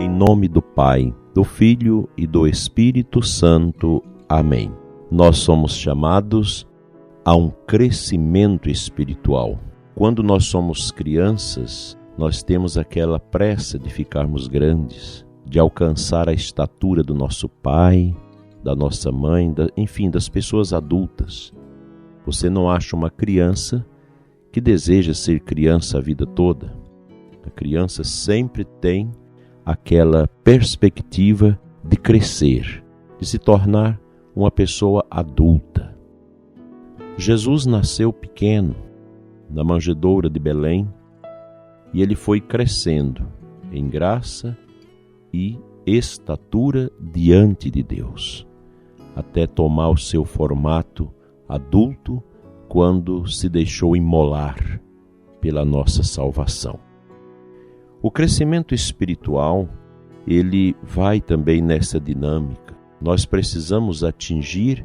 Em nome do Pai, do Filho e do Espírito Santo. Amém. Nós somos chamados a um crescimento espiritual. Quando nós somos crianças, nós temos aquela pressa de ficarmos grandes, de alcançar a estatura do nosso pai, da nossa mãe, enfim, das pessoas adultas. Você não acha uma criança que deseja ser criança a vida toda? A criança sempre tem aquela perspectiva de crescer, de se tornar uma pessoa adulta. Jesus nasceu pequeno, na manjedoura de Belém, e ele foi crescendo em graça e estatura diante de Deus, até tomar o seu formato adulto quando se deixou imolar pela nossa salvação. O crescimento espiritual, ele vai também nessa dinâmica. Nós precisamos atingir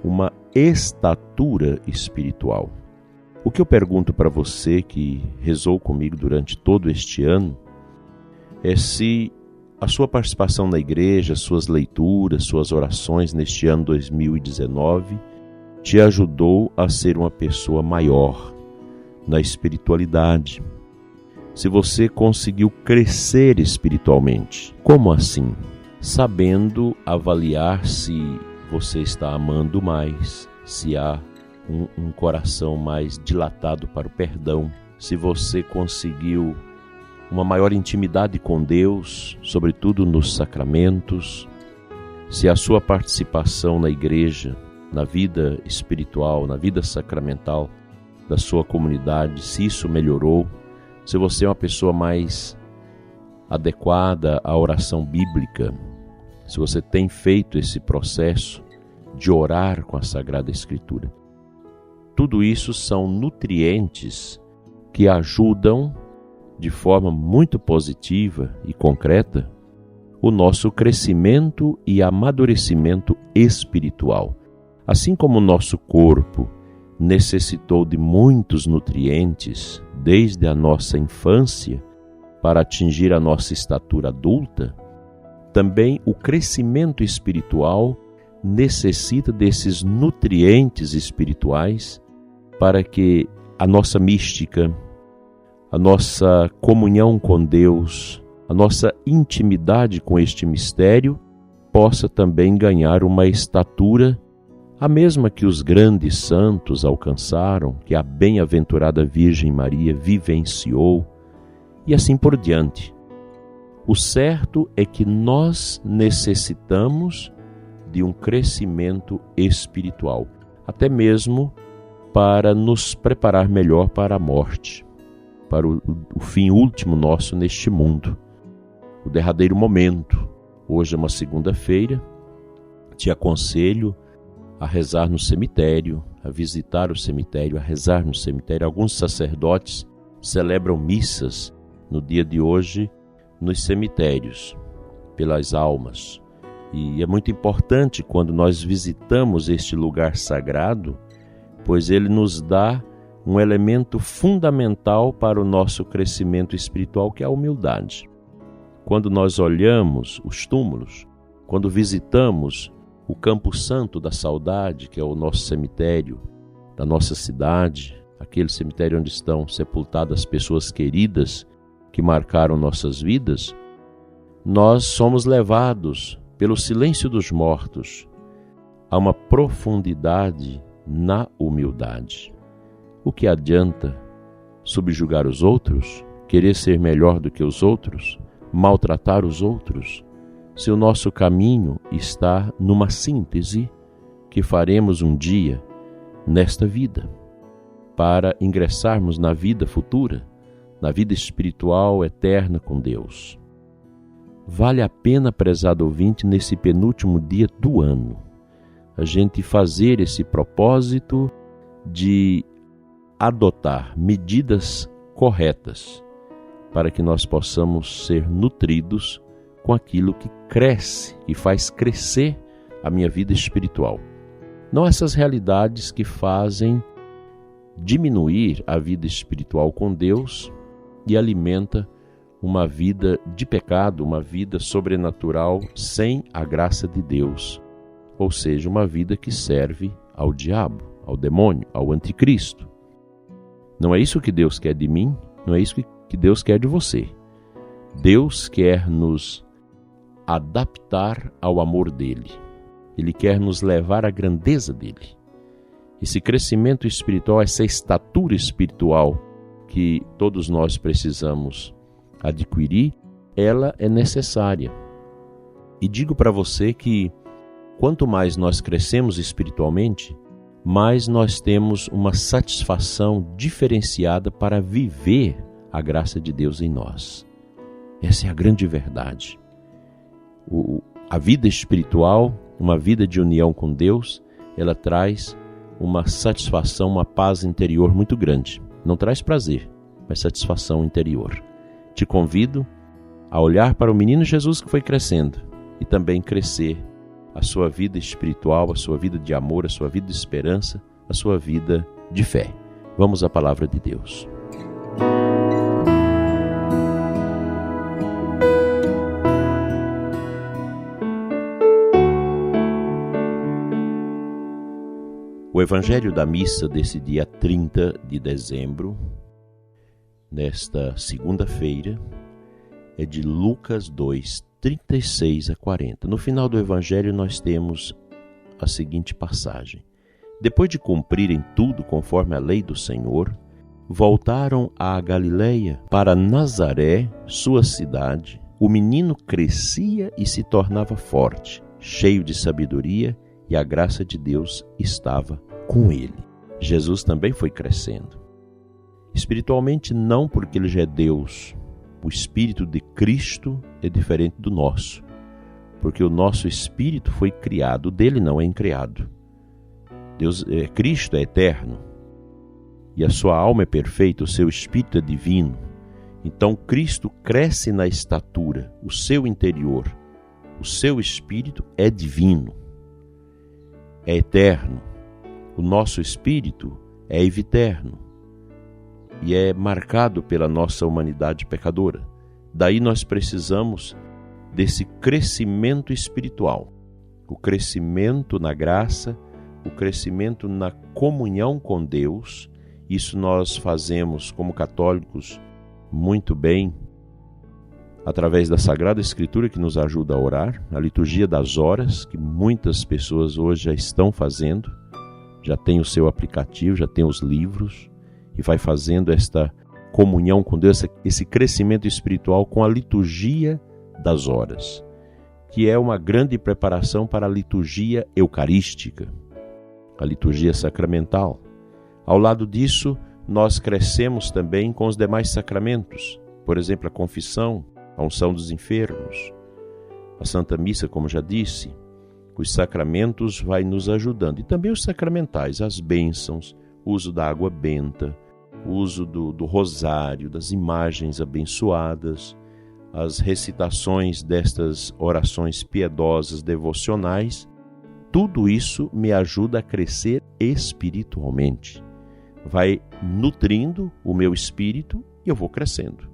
uma estatura espiritual. O que eu pergunto para você que rezou comigo durante todo este ano é se a sua participação na igreja, suas leituras, suas orações neste ano 2019 te ajudou a ser uma pessoa maior na espiritualidade. Se você conseguiu crescer espiritualmente. Como assim? Sabendo avaliar se você está amando mais, se há um coração mais dilatado para o perdão, se você conseguiu uma maior intimidade com Deus, sobretudo nos sacramentos, se a sua participação na igreja, na vida espiritual, na vida sacramental da sua comunidade, se isso melhorou, se você é uma pessoa mais adequada à oração bíblica, se você tem feito esse processo de orar com a Sagrada Escritura. Tudo isso são nutrientes que ajudam de forma muito positiva e concreta o nosso crescimento e amadurecimento espiritual. Assim como o nosso corpo necessitou de muitos nutrientes desde a nossa infância para atingir a nossa estatura adulta, também o crescimento espiritual necessita desses nutrientes espirituais para que a nossa mística, a nossa comunhão com Deus, a nossa intimidade com este mistério possa também ganhar uma estatura a mesma que os grandes santos alcançaram, que a bem-aventurada Virgem Maria vivenciou, e assim por diante. O certo é que nós necessitamos de um crescimento espiritual, até mesmo para nos preparar melhor para a morte, para o fim último nosso neste mundo, o derradeiro momento. Hoje é uma segunda-feira, te aconselho a rezar no cemitério, a visitar o cemitério, a rezar no cemitério. Alguns sacerdotes celebram missas no dia de hoje nos cemitérios, pelas almas. E é muito importante quando nós visitamos este lugar sagrado, pois ele nos dá um elemento fundamental para o nosso crescimento espiritual, que é a humildade. Quando nós olhamos os túmulos, quando visitamos o Campo Santo da Saudade, que é o nosso cemitério da nossa cidade, aquele cemitério onde estão sepultadas pessoas queridas que marcaram nossas vidas, nós somos levados pelo silêncio dos mortos a uma profundidade na humildade. O que adianta subjugar os outros, querer ser melhor do que os outros, maltratar os outros, se o nosso caminho está numa síntese que faremos um dia nesta vida, para ingressarmos na vida futura, na vida espiritual eterna com Deus. Vale a pena, prezado ouvinte, nesse penúltimo dia do ano, a gente fazer esse propósito de adotar medidas corretas para que nós possamos ser nutridos com aquilo que cresce e faz crescer a minha vida espiritual. Não essas realidades que fazem diminuir a vida espiritual com Deus e alimenta uma vida de pecado, uma vida sobrenatural sem a graça de Deus, ou seja, uma vida que serve ao diabo, ao demônio, ao anticristo. Não é isso que Deus quer de mim, não é isso que Deus quer de você. Deus quer nos adaptar ao amor dele. Ele quer nos levar à grandeza dele. Esse crescimento espiritual, essa estatura espiritual que todos nós precisamos adquirir, ela é necessária. E digo para você que quanto mais nós crescemos espiritualmente, mais nós temos uma satisfação diferenciada para viver a graça de Deus em nós. Essa é a grande verdade. A vida espiritual, uma vida de união com Deus, ela traz uma satisfação, uma paz interior muito grande. Não traz prazer, mas satisfação interior. Te convido a olhar para o menino Jesus que foi crescendo e também crescer a sua vida espiritual, a sua vida de amor, a sua vida de esperança, a sua vida de fé. Vamos à palavra de Deus. O evangelho da missa desse dia 30 de dezembro, nesta segunda-feira, é de Lucas 2, 36 a 40. No final do evangelho nós temos a seguinte passagem. Depois de cumprirem tudo conforme a lei do Senhor, voltaram à Galileia, para Nazaré, sua cidade. O menino crescia e se tornava forte, cheio de sabedoria, e a graça de Deus estava com ele. Jesus também foi crescendo. Espiritualmente não, porque ele já é Deus. O espírito de Cristo é diferente do nosso, porque o nosso espírito foi criado, o dele não é incriado. Cristo é eterno e a sua alma é perfeita, o seu espírito é divino. Então Cristo cresce na estatura, o seu interior, o seu espírito é divino, é eterno. O nosso espírito é eviterno e é marcado pela nossa humanidade pecadora. Daí nós precisamos desse crescimento espiritual, o crescimento na graça, o crescimento na comunhão com Deus. Isso nós fazemos como católicos muito bem, através da Sagrada Escritura, que nos ajuda a orar, a liturgia das horas, que muitas pessoas hoje já estão fazendo, já tem o seu aplicativo, já tem os livros, e vai fazendo esta comunhão com Deus, esse crescimento espiritual com a liturgia das horas, que é uma grande preparação para a liturgia eucarística, a liturgia sacramental. Ao lado disso, nós crescemos também com os demais sacramentos, por exemplo, a confissão, a unção dos enfermos, a Santa Missa, como já disse. Os sacramentos vai nos ajudando, e também os sacramentais, as bênçãos, o uso da água benta, o uso do rosário, das imagens abençoadas, as recitações destas orações piedosas, devocionais. Tudo isso me ajuda a crescer espiritualmente. Vai nutrindo o meu espírito e eu vou crescendo.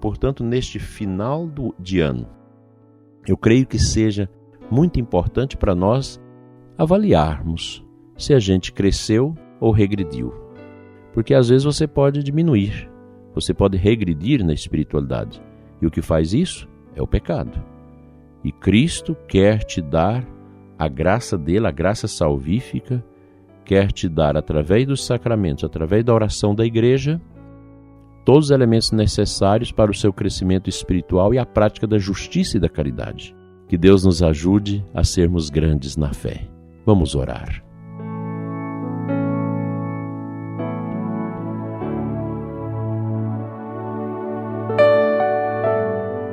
Portanto, neste final de ano, eu creio que seja muito importante para nós avaliarmos se a gente cresceu ou regrediu. Porque às vezes você pode diminuir, você pode regredir na espiritualidade. E o que faz isso é o pecado. E Cristo quer te dar a graça dele, a graça salvífica, quer te dar através dos sacramentos, através da oração da igreja, todos os elementos necessários para o seu crescimento espiritual e a prática da justiça e da caridade. Que Deus nos ajude a sermos grandes na fé. Vamos orar.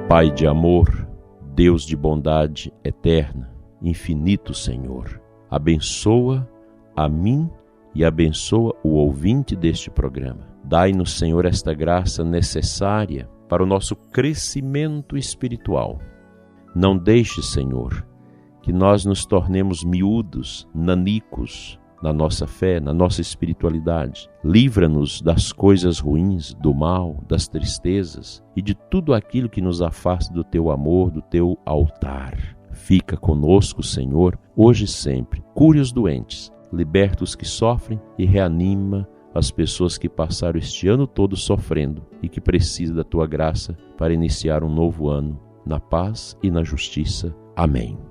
Pai de amor, Deus de bondade eterna, infinito Senhor, abençoa a mim e abençoa o ouvinte deste programa. Dai-nos, Senhor, esta graça necessária para o nosso crescimento espiritual. Não deixe, Senhor, que nós nos tornemos miúdos, nanicos, na nossa fé, na nossa espiritualidade. Livra-nos das coisas ruins, do mal, das tristezas e de tudo aquilo que nos afasta do Teu amor, do Teu altar. Fica conosco, Senhor, hoje e sempre. Cure os doentes, liberta os que sofrem e reanima as pessoas que passaram este ano todo sofrendo e que precisam da Tua graça para iniciar um novo ano na paz e na justiça. Amém.